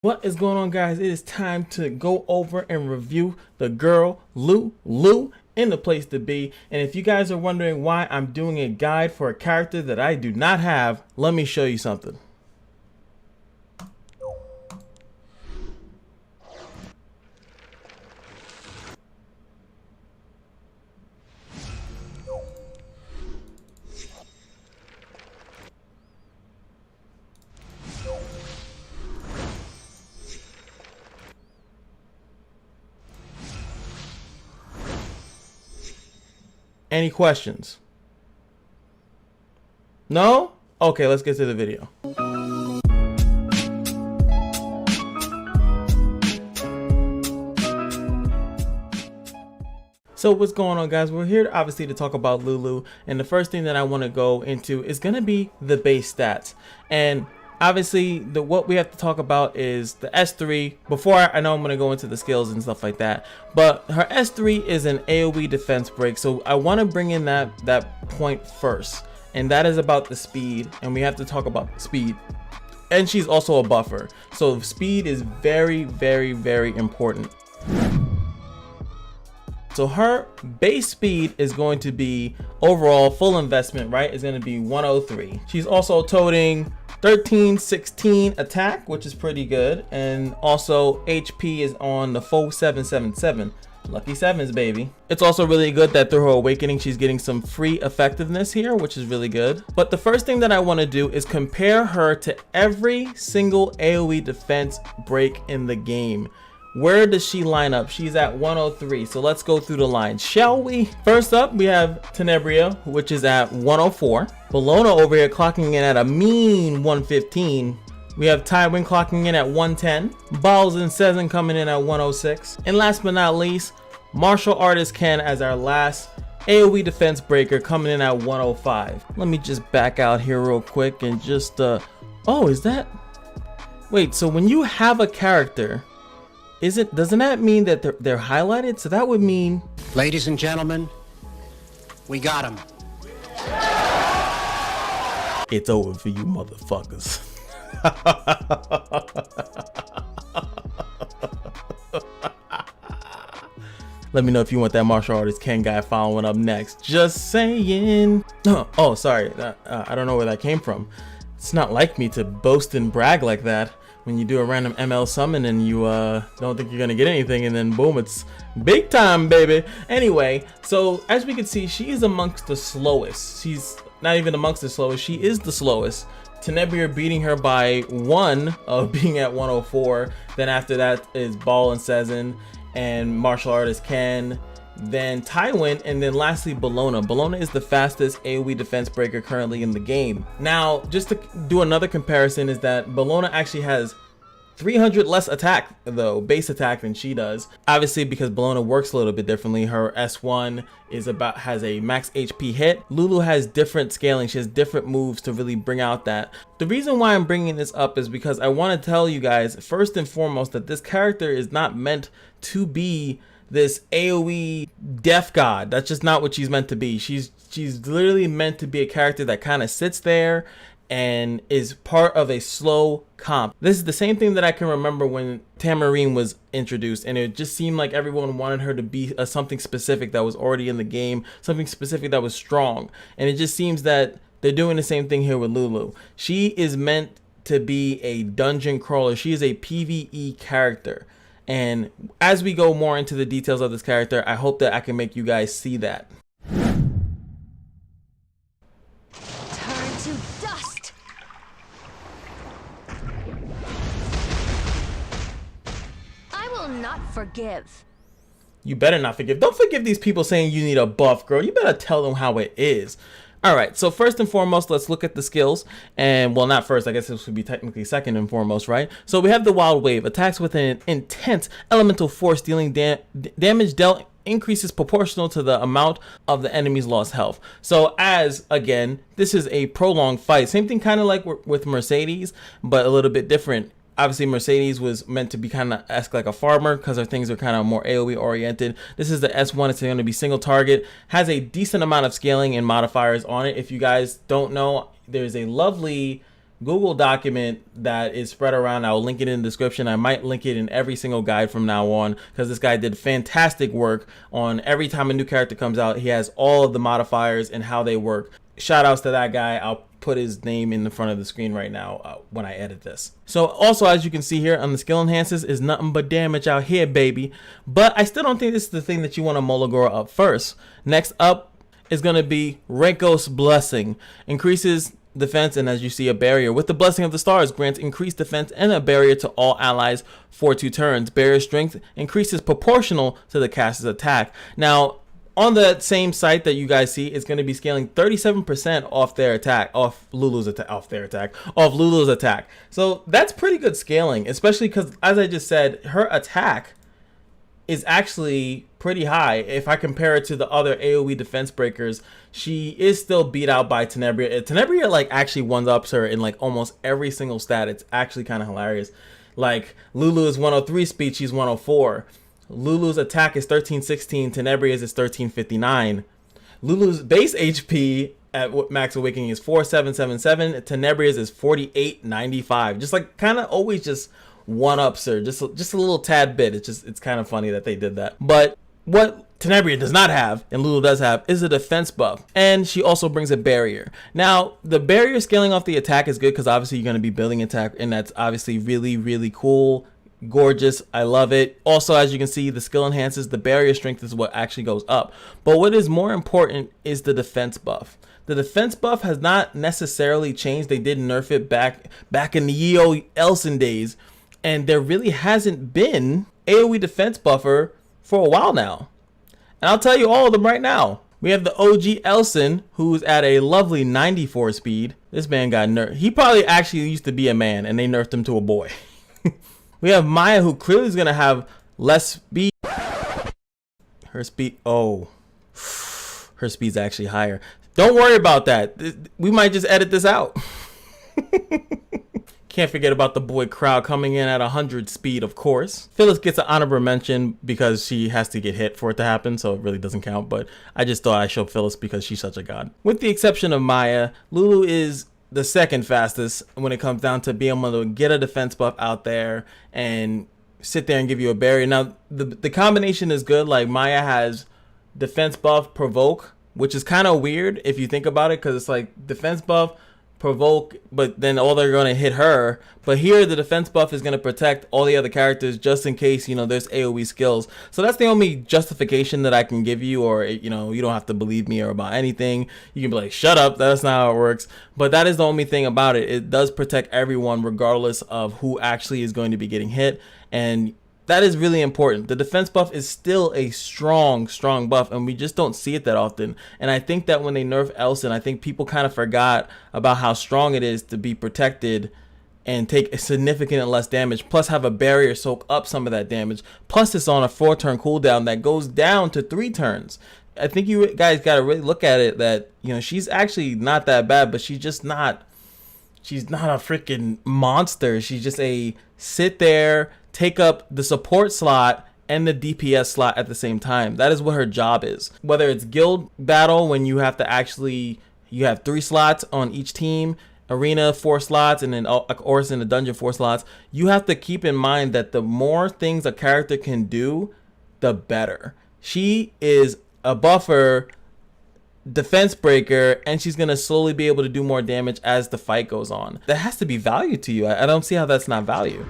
What is going on, guys? It is time to go over and review the girl Lulu in the place to be. And if you guys are wondering why I'm doing a guide for a character that I do not have, let me show you something. Any questions? No? Okay, let's get to the video. So what's going on, guys? We're here obviously to talk about Lulu, and the first thing that I want to go into is going to be the base stats. And obviously what we have to talk about is the S3. Before I know I'm going to go into the skills and stuff like that, but her S3 is an AoE defense break, so I want to bring in that point first, and that is about the speed. And we have to talk about speed, and she's also a buffer, so speed is very important. So her base speed is going to be, overall full investment, right, is going to be 103. She's also toting 1316 attack, which is pretty good, and also HP is on the full 777. Lucky sevens, baby. It's also really good that through her awakening she's getting some free effectiveness here, which is really good. But the first thing that I want to do is compare her to every single AoE defense break in the game. Where does she line up? She's at 103. So let's go through the line, shall we? First up, we have Tenebria, which is at 104. Bologna over here clocking in at a mean 115. We have Tywin clocking in at 110. Balls and Sezen coming in at 106. And last but not least, Martial Artist Ken as our last AoE defense breaker, coming in at 105. Let me just back out here real quick and just oh, is that, wait, so when you have a character, doesn't that mean that they're highlighted? So that would mean, ladies and gentlemen, we got him. It's over for you motherfuckers. Let me know if you want that martial artist Ken guy following up next. Just saying. Oh, sorry. I don't know where that came from. It's not like me to boast and brag like that when you do a random ML summon and you don't think you're gonna get anything, and then boom, it's big time, baby. Anyway, so as we can see, she is amongst the slowest. She's not even amongst the slowest, she is the slowest. Tenebria beating her by 1 of being at 104. Then after that is Ball and Sezen and martial artist Ken, then Tywin, and then lastly Bologna. Bologna is the fastest AoE defense breaker currently in the game. Now, just to do another comparison, is that Bologna actually has 300 less attack, though, base attack, than she does. Obviously, because Bologna works a little bit differently. Her S1 has a max HP hit. Lulu has different scaling. She has different moves to really bring out that. The reason why I'm bringing this up is because I want to tell you guys, first and foremost, that this character is not meant to be this AoE death god. That's just not what she's meant to be. She's literally meant to be a character that kind of sits there and is part of a slow comp. This is the same thing that I can remember when Tamarine was introduced, and it just seemed like everyone wanted her to be something specific that was already in the game, something specific that was strong. And it just seems that they're doing the same thing here with Lulu. She is meant to be a dungeon crawler. She is a PvE character. And as we go more into the details of this character, I hope that I can make you guys see that. Turn to dust. I will not forgive. You better not forgive. Don't forgive these people saying you need a buff, girl. You better tell them how it is. All right, so first and foremost, let's look at the skills. And well, not first, I guess this would be technically second and foremost, right? So we have the Wild Wave, attacks with an intense elemental force, dealing damage dealt increases proportional to the amount of the enemy's lost health. So as, again, this is a prolonged fight. Same thing kind of like with Mercedes, but a little bit different. Obviously, Mercedes was meant to be kind of ask like a farmer because her things are kind of more AoE oriented. This is the S1. It's going to be single target. Has a decent amount of scaling and modifiers on it. If you guys don't know, there's a lovely Google document that is spread around. I'll link it in the description. I might link it in every single guide from now on, because this guy did fantastic work on every time a new character comes out. He has all of the modifiers and how they work. Shout outs to that guy. I'll put his name in the front of the screen right now when I edit this. So also, as you can see here on the skill enhances, is nothing but damage out here, baby. But I still don't think this is the thing that you want to Molagora up first. Next up is going to be Renko's Blessing. Increases defense, and as you see, a barrier with the Blessing of the Stars grants increased defense and a barrier to all allies for 2 turns. Barrier strength increases proportional to the caster's attack. Now, on the same site that you guys see, it's going to be scaling 37% off their attack, off Lulu's attack. So that's pretty good scaling, especially because, as I just said, her attack is actually pretty high. If I compare it to the other AoE defense breakers, she is still beat out by Tenebria. Tenebria like actually one-ups her in like almost every single stat. It's actually kind of hilarious. Like Lulu is 103 speed, she's 104. Lulu's attack is 1316, Tenebria's is 1359. Lulu's base HP at max awakening is 4777, Tenebria's is 4895. Just like kind of always just one-ups her, just a little tad bit. It's kind of funny that they did that. But what Tenebria does not have, and Lulu does have, is a defense buff, and she also brings a barrier. Now, the barrier scaling off the attack is good because obviously you're going to be building attack, and that's obviously really, really cool. Gorgeous. I love it. Also, as you can see, the skill enhances. The barrier strength is what actually goes up. But what is more important is the defense buff. The defense buff has not necessarily changed. They did nerf it back in the Yeo Elson days, and there really hasn't been AoE defense buffer for a while now. And I'll tell you all of them right now. We have the OG Elson, who's at a lovely 94 speed. This man got nerfed. He probably actually used to be a man, and they nerfed him to a boy. We have Maya, who clearly is going to have less speed. Her speed, oh, her speed's actually higher. Don't worry about that. We might just edit this out. Can't forget about the boy Crowd coming in at 100 speed, of course. Phyllis gets an honorable mention because she has to get hit for it to happen, so it really doesn't count. But I just thought I'd show Phyllis because she's such a god. With the exception of Maya, Lulu is the second fastest when it comes down to being able to get a defense buff out there and sit there and give you a barrier. Now, the combination is good. Like, Maya has defense buff, provoke, which is kind of weird if you think about it, because it's like defense buff, provoke, but then all they're going to hit her. But here the defense buff is going to protect all the other characters just in case, you know, there's AoE skills. So that's the only justification that I can give you, or, you know, you don't have to believe me or about anything. You can be like, shut up, that's not how it works. But that is the only thing about it. It does protect everyone regardless of who actually is going to be getting hit, and that is really important. The defense buff is still a strong buff, and we just don't see it that often. And I think that when they nerf Elson, I think people kind of forgot about how strong it is to be protected and take a significant less damage, plus have a barrier soak up some of that damage. Plus it's on a 4-turn cooldown that goes down to 3 turns. I think you guys got to really look at it that, you know, she's actually not that bad, but she's not a freaking monster. She's just a sit there, take up the support slot and the DPS slot at the same time. That is what her job is. Whether it's guild battle, when you have to actually, you have 3 slots on each team, arena 4 slots, and then of course in the dungeon 4 slots, you have to keep in mind that the more things a character can do, the better. She is a buffer, defense breaker, and she's gonna slowly be able to do more damage as the fight goes on. That has to be value to you. I don't see how that's not value.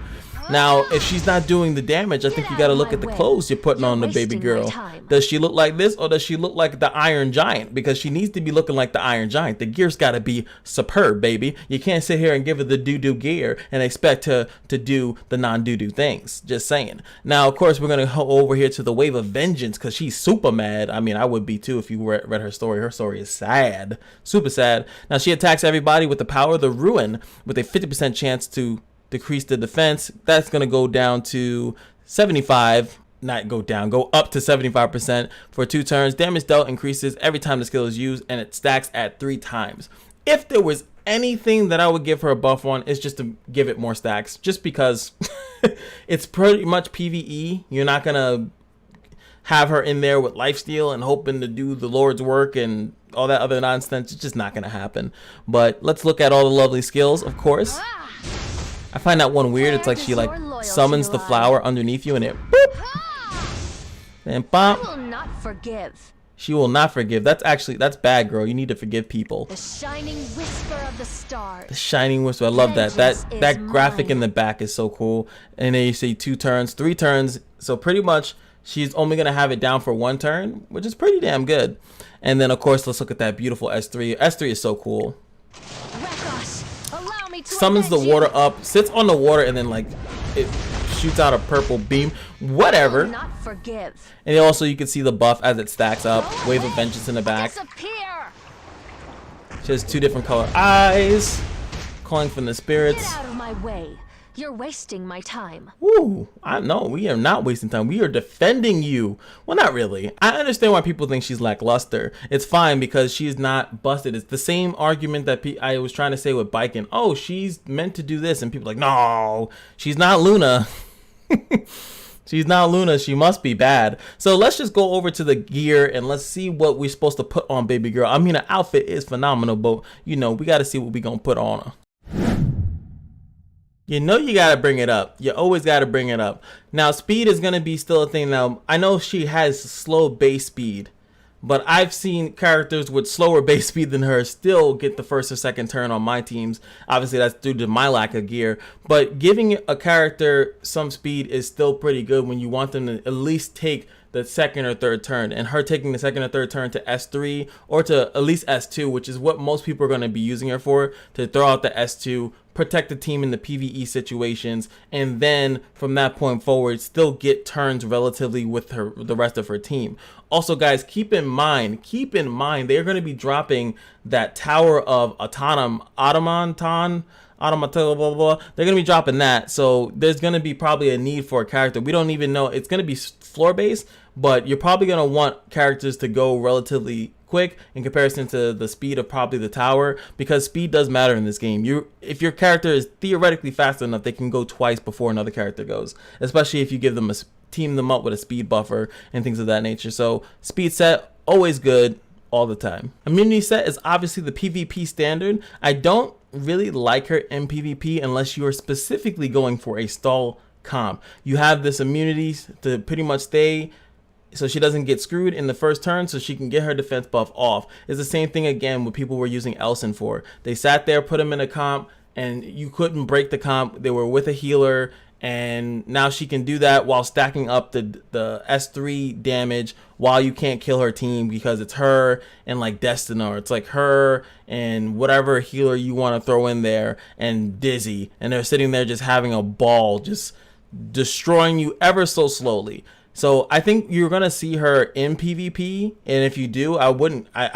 Now, if she's not doing the damage, I think you got to look at the clothes you're putting on the baby girl. Does she look like this, or does she look like the Iron Giant? Because she needs to be looking like the Iron Giant. The gear's got to be superb, baby. You can't sit here and give her the doo-doo gear and expect her to do the non-doo-doo things. Just saying. Now, of course, we're going to go over here to the Wave of Vengeance because she's super mad. I mean, I would be too if you read her story. Her story is sad. Super sad. Now, she attacks everybody with the power of the Ruin with a 50% chance to decrease the defense. That's going to go down to 75, not go down, go up to 75% for 2 turns. Damage dealt increases every time the skill is used, and it stacks at 3 times. If there was anything that I would give her a buff on, it's just to give it more stacks, just because it's pretty much PvE. You're not going to have her in there with lifesteal and hoping to do the Lord's work and all that other nonsense. It's just not going to happen. But let's look at all the lovely skills, of course. I find that one weird. It's like she like summons the flower underneath you and it boop, and bop. I will not forgive. She will not forgive. That's bad, girl. You need to forgive people. The shining whisper of the stars. The shining whisper. I love that. That graphic in the back is so cool. And then you see 2 turns, 3 turns. So pretty much she's only gonna have it down for 1 turn, which is pretty damn good. And then of course let's look at that beautiful S3. S3 is so cool. Allow me to Summons the water up, sits on the water, and then like it shoots out a purple beam. Whatever. I will not forgive. And also you can see the buff as it stacks up. Wave of Vengeance in the back. Disappear. She has 2 different color eyes. Calling from the spirits. Get out of my way. You're wasting my time. Ooh, I know we are not wasting time. We are defending you. Well, not really. I understand why people think she's lackluster. It's fine because she's not busted. It's the same argument that I was trying to say with biking. Oh, she's meant to do this, and people are like, no, she's not Luna. She's not Luna. She must be bad. So let's just go over to the gear and let's see what we're supposed to put on baby girl. I mean, the outfit is phenomenal, but you know, we got to see what we're gonna put on her. You know you gotta bring it up. You always gotta bring it up. Now speed is gonna be still a thing. Now I know she has slow base speed, but I've seen characters with slower base speed than her still get the first or second turn on my teams. Obviously that's due to my lack of gear, but giving a character some speed is still pretty good when you want them to at least take the second or third turn, and her taking the second or third turn to S3 or to at least S2, which is what most people are going to be using her for, to throw out the S2, protect the team in the PvE situations, and then from that point forward still get turns relatively with her, the rest of her team. Also guys, keep in mind they're going to be dropping that Tower of Automaton, blah, blah, blah. They're gonna be dropping that, so there's gonna be probably a need for a character. We don't even know. It's gonna be floor based, but you're probably gonna want characters to go relatively quick in comparison to the speed of probably the tower, because speed does matter in this game. If your character is theoretically fast enough, they can go twice before another character goes, especially if you give them team them up with a speed buffer and things of that nature. So speed set, always good all the time. Immunity set is obviously the PvP standard. I don't really like her in PvP unless you are specifically going for a stall comp. You have this immunity to pretty much stay so she doesn't get screwed in the first turn, so she can get her defense buff off. It's the same thing again what people were using Elson for. They sat there, put him in a comp, and you couldn't break the comp. They were with a healer, and now she can do that while stacking up the S3 damage while you can't kill her team, because it's her and like Destiny, or it's like her and whatever healer you want to throw in there, and Dizzy, and they're sitting there just having a ball, just destroying you ever so slowly. So I think you're gonna see her in PvP, and if you do, I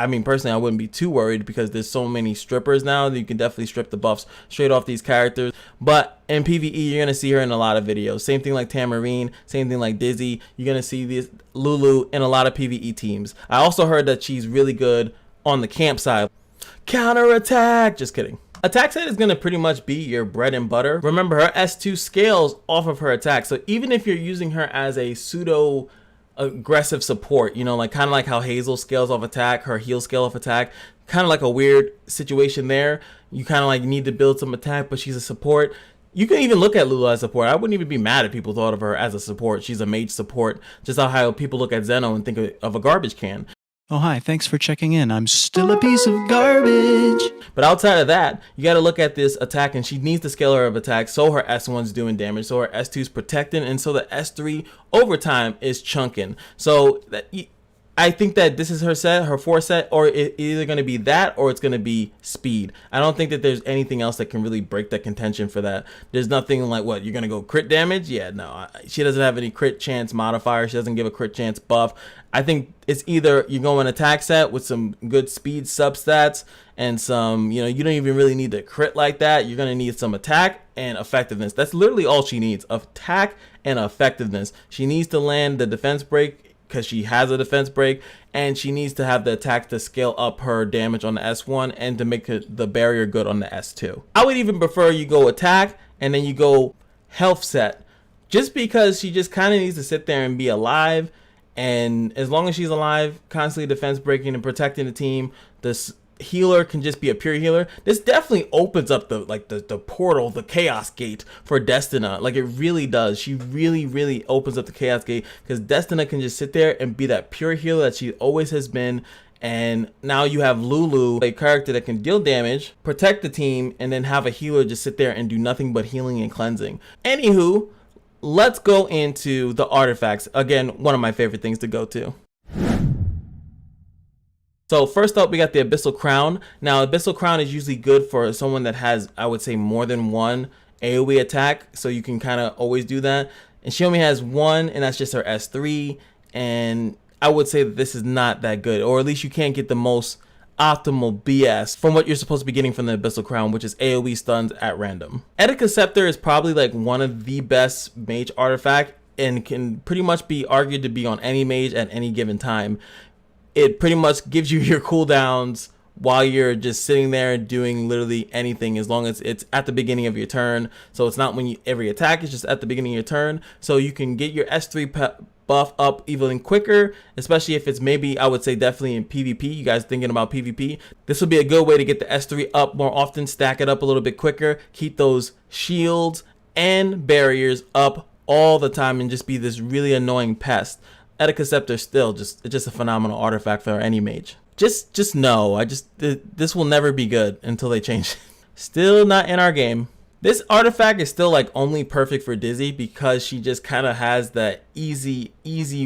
mean personally I wouldn't be too worried, because there's so many strippers now that you can definitely strip the buffs straight off these characters. But in PvE you're gonna see her in a lot of videos. Same thing like Tamarine, same thing like Dizzy. You're gonna see this Lulu in a lot of PvE teams. I also heard that she's really good on the camp side. Counterattack, just kidding. Attack set is going to pretty much be your bread and butter. Remember, her S2 scales off of her attack. So even if you're using her as a pseudo aggressive support, you know, like kind of like how Hazel scales off attack, her heal scale off attack, kind of like a weird situation there. You kind of like need to build some attack, but she's a support. You can even look at Lulu as support. I wouldn't even be mad if people thought of her as a support. She's a mage support, just how people look at Zeno and think of a garbage can. Oh, hi, thanks for checking in. I'm still a piece of garbage. But outside of that, you got to look at this attack, and she needs to scale her of attack so her S1's doing damage, so her S2's protecting, and so the S3 over time is chunking. So I think that this is her set, her 4 set, or it's either going to be that or it's going to be speed. I don't think that there's anything else that can really break the contention for that. There's nothing like, what, you're going to go crit damage? Yeah, no, she doesn't have any crit chance modifier. She doesn't give a crit chance buff. I think it's either you go an attack set with some good speed substats and some, you know, you don't even really need to crit like that. You're going to need some attack and effectiveness. That's literally all she needs, attack and effectiveness. She needs to land the defense break, because she has a defense break, and she needs to have the attack to scale up her damage on the S1 and to make the barrier good on the S2. I would even prefer you go attack and then you go health set, just because she just kind of needs to sit there and be alive And as long as she's alive, constantly defense breaking and protecting the team, this healer can just be a pure healer. This definitely opens up the portal, the chaos gate for Destina. Like, it really does. She really opens up the chaos gate, because Destina can just sit there and be that pure healer that she always has been. And now you have Lulu, a character that can deal damage, protect the team, and then have a healer just sit there and do nothing but healing and cleansing. Anywho, let's go into the artifacts. Again, one of my favorite things to go to. So first up, we got the Abyssal Crown. Now, Abyssal Crown is usually good for someone that has, I would say, more than one AoE attack, so you can kind of always do that. And she only has one, and that's just her S3, and I would say that this is not that good, or at least you can't get the most optimal BS from what you're supposed to be getting from the Abyssal Crown, which is AoE stuns at random. Etika Scepter is probably like one of the best mage artifact, and can pretty much be argued to be on any mage at any given time. It pretty much gives you your cooldowns while you're just sitting there doing literally anything, as long as it's at the beginning of your turn. So it's not when you every attack, it's just at the beginning of your turn. So you can get your S3 buff up even quicker, especially if it's maybe, I would say definitely in PvP. You guys thinking about PvP, this would be a good way to get the S3 up more often, stack it up a little bit quicker, keep those shields and barriers up all the time, and just be this really annoying pest. Etika Scepter still it's just a phenomenal artifact for any mage. Just know, this will never be good until they change it. Still not in our game. This artifact is still like only perfect for Dizzy, because she just kind of has that easy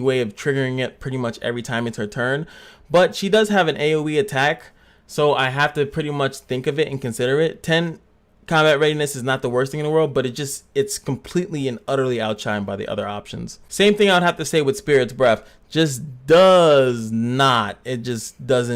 way of triggering it pretty much every time it's her turn. But she does have an AoE attack, so I have to pretty much think of it and consider it. 10 combat readiness is not the worst thing in the world, but it's completely and utterly outshined by the other options. Same thing I would have to say with Spirit's Breath. Just doesn't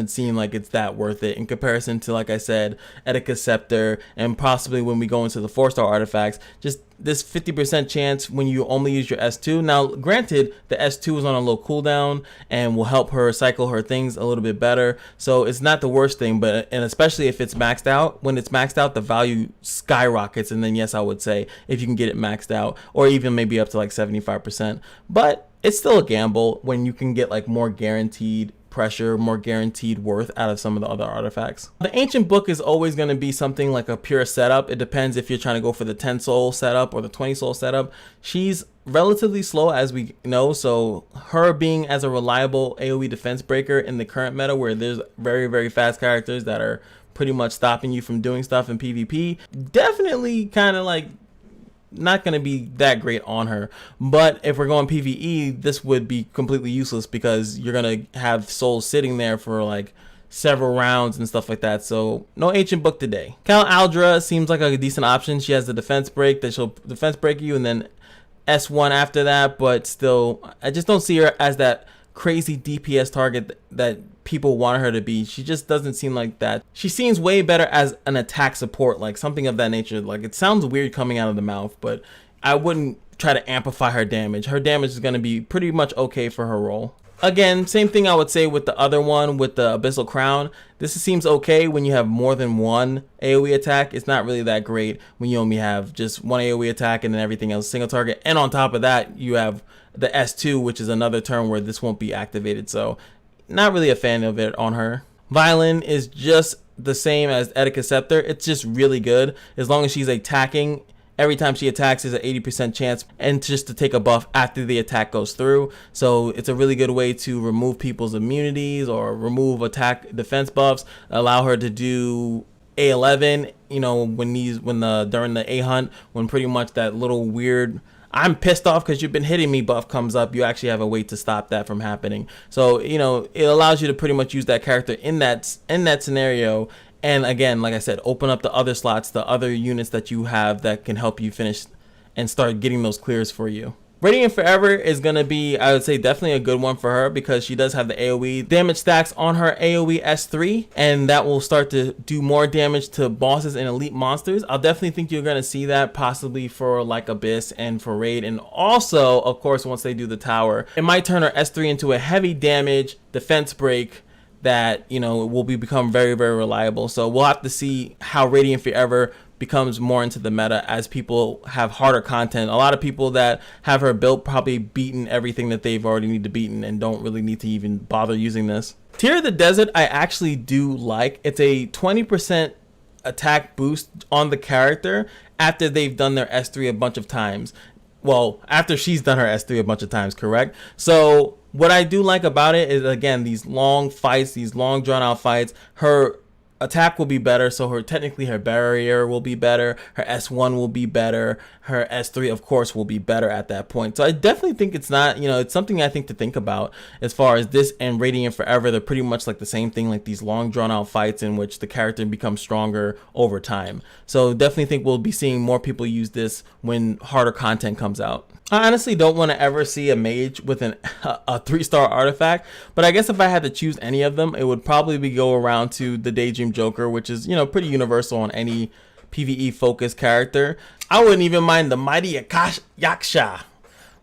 seem like it's that worth it in comparison to, like I said, Etika Scepter, and possibly when we go into the 4-star artifacts, just this 50% chance when you only use your S2. Now, granted, the S2 is on a low cooldown and will help her cycle her things a little bit better, so it's not the worst thing. But, and especially if it's maxed out, when it's maxed out, the value skyrockets. And then yes, I would say if you can get it maxed out, or even maybe up to like 75%, but it's still a gamble when you can get like more guaranteed pressure, more guaranteed worth out of some of the other artifacts. The Ancient Book is always going to be something like a pure setup. It depends if you're trying to go for the 10 soul setup or the 20 soul setup. She's relatively slow, as we know, so her being as a reliable AoE defense breaker in the current meta, where there's very fast characters that are pretty much stopping you from doing stuff in PvP, definitely kind of like not going to be that great on her. But if we're going PvE, this would be completely useless, because you're going to have souls sitting there for like several rounds and stuff like that. So no Ancient Book today. Cal Aldra seems like a decent option. She has the defense break that she'll defense break you, and then S1 after that, but still I just don't see her as that crazy DPS target that people want her to be. She just doesn't seem like that. She seems way better as an attack support, like something of that nature. Like, it sounds weird coming out of the mouth, but I wouldn't try to amplify her damage. Her damage is going to be pretty much okay for her role. Again, same thing I would say with the other one, with the Abyssal Crown. This seems okay when you have more than one AoE attack. It's not really that great when you only have just one AoE attack and then everything else single target. And on top of that, you have the S2, which is another turn where this won't be activated. So not really a fan of it on her. Violin is just the same as Etika Scepter. It's just really good as long as she's attacking. Every time she attacks, there's an 80% chance, and just to take a buff after the attack goes through. So it's a really good way to remove people's immunities or remove attack defense buffs. Allow her to do A11. You know, during the A hunt, when pretty much that little weird "I'm pissed off because you've been hitting me" buff comes up, you actually have a way to stop that from happening. So, you know, it allows you to pretty much use that character in that scenario. And again, like I said, open up the other slots, the other units that you have that can help you finish and start getting those clears for you. Radiant Forever is going to be, I would say, definitely a good one for her, because she does have the AoE damage stacks on her AoE S3, and that will start to do more damage to bosses and elite monsters. I'll definitely think you're going to see that possibly for like Abyss and for Raid, and also, of course, once they do the tower, it might turn her S3 into a heavy damage defense break that, you know, will become very reliable. So we'll have to see how Radiant Forever becomes more into the meta as people have harder content. A lot of people that have her built probably beaten everything that they've already need to beaten and don't really need to even bother using this. Tear of the Desert I actually do like. It's a 20% attack boost on the character after they've done their S3 a bunch of times. Well, after she's done her S3 a bunch of times, correct? So what I do like about it is, again, these long fights, these long drawn out fights. Her attack will be better, so technically her barrier will be better, her S1 will be better, her S3 of course will be better at that point. So I definitely think it's not, it's something I think to think about as far as this and Radiant Forever. They're pretty much like the same thing, like these long drawn out fights in which the character becomes stronger over time. So definitely think we'll be seeing more people use this when harder content comes out. I honestly don't want to ever see a mage with a 3-star artifact, but I guess if I had to choose any of them, it would probably go around to the Daydream Joker, which is, pretty universal on any PvE focused character. I wouldn't even mind the Mighty Yaksha.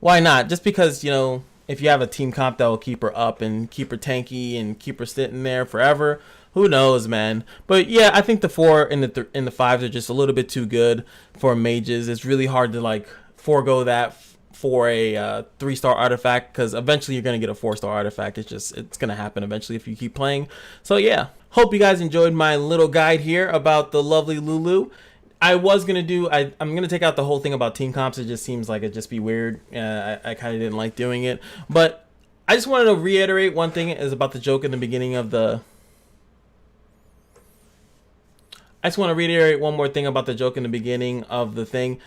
Why not? Just because, if you have a team comp that will keep her up and keep her tanky and keep her sitting there forever, who knows, man. But yeah, I think the 4 and the 5s are just a little bit too good for mages. It's really hard to forego that for a 3-star artifact, because eventually you're going to get a 4-star artifact. It's going to happen eventually if you keep playing. So yeah, hope you guys enjoyed my little guide here about the lovely Lulu. I'm going to take out the whole thing about team comps. It just seems like it'd just be weird. I kind of didn't like doing it, but I just wanted to reiterate one thing is about the joke in the beginning of the I just want to reiterate one more thing about the joke in the beginning of the thing.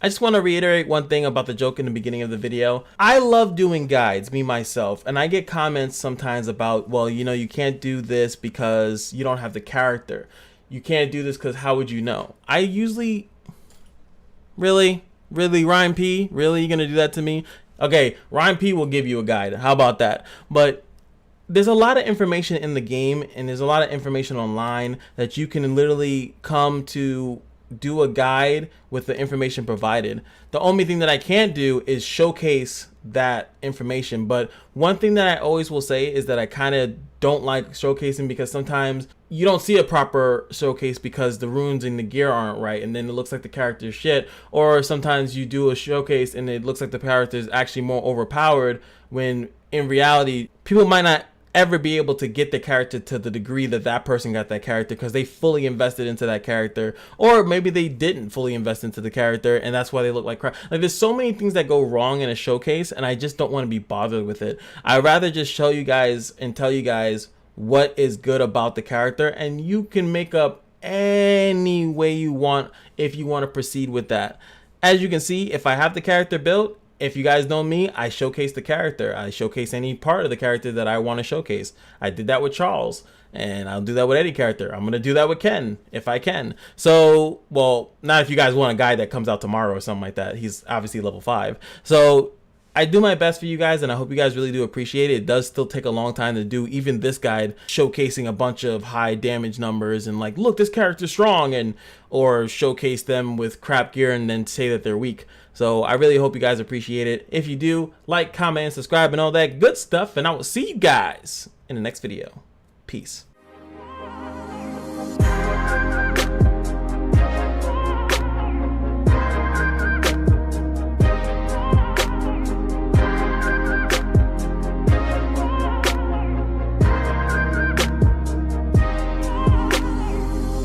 I just want to reiterate one thing about the joke in the beginning of the video. I love doing guides, me myself, and I get comments sometimes about, well, you can't do this because you don't have the character. You can't do this because how would you know? I usually, really, Ryan P, really, you gonna do that to me? Okay, Ryan P will give you a guide. How about that? But there's a lot of information in the game, and there's a lot of information online that you can literally come to do a guide with the information provided. The only thing that I can't do is showcase that information. But one thing that I always will say is that I kind of don't like showcasing, because sometimes you don't see a proper showcase because the runes and the gear aren't right, and then it looks like the character's shit. Or sometimes you do a showcase and it looks like the character is actually more overpowered, when in reality people might not ever be able to get the character to the degree that that person got that character because they fully invested into that character, or maybe they didn't fully invest into the character and that's why they look like crap. Like, there's so many things that go wrong in a showcase, and I just don't want to be bothered with it. I'd rather just show you guys and tell you guys what is good about the character, and you can make up any way you want if you want to proceed with that. As you can see, if I have the character built, if you guys know me, I showcase the character. I showcase any part of the character that I want to showcase. I did that with Charles, and I'll do that with any character. I'm going to do that with Ken, if I can. So, well, not if you guys want a guy that comes out tomorrow or something like that. He's obviously level 5. So, I do my best for you guys, and I hope you guys really do appreciate it. It does still take a long time to do even this guide, showcasing a bunch of high damage numbers and like, look, this character's strong, and or showcase them with crap gear and then say that they're weak. So I really hope you guys appreciate it. If you do, like, comment, and subscribe, and all that good stuff, and I will see you guys in the next video. Peace.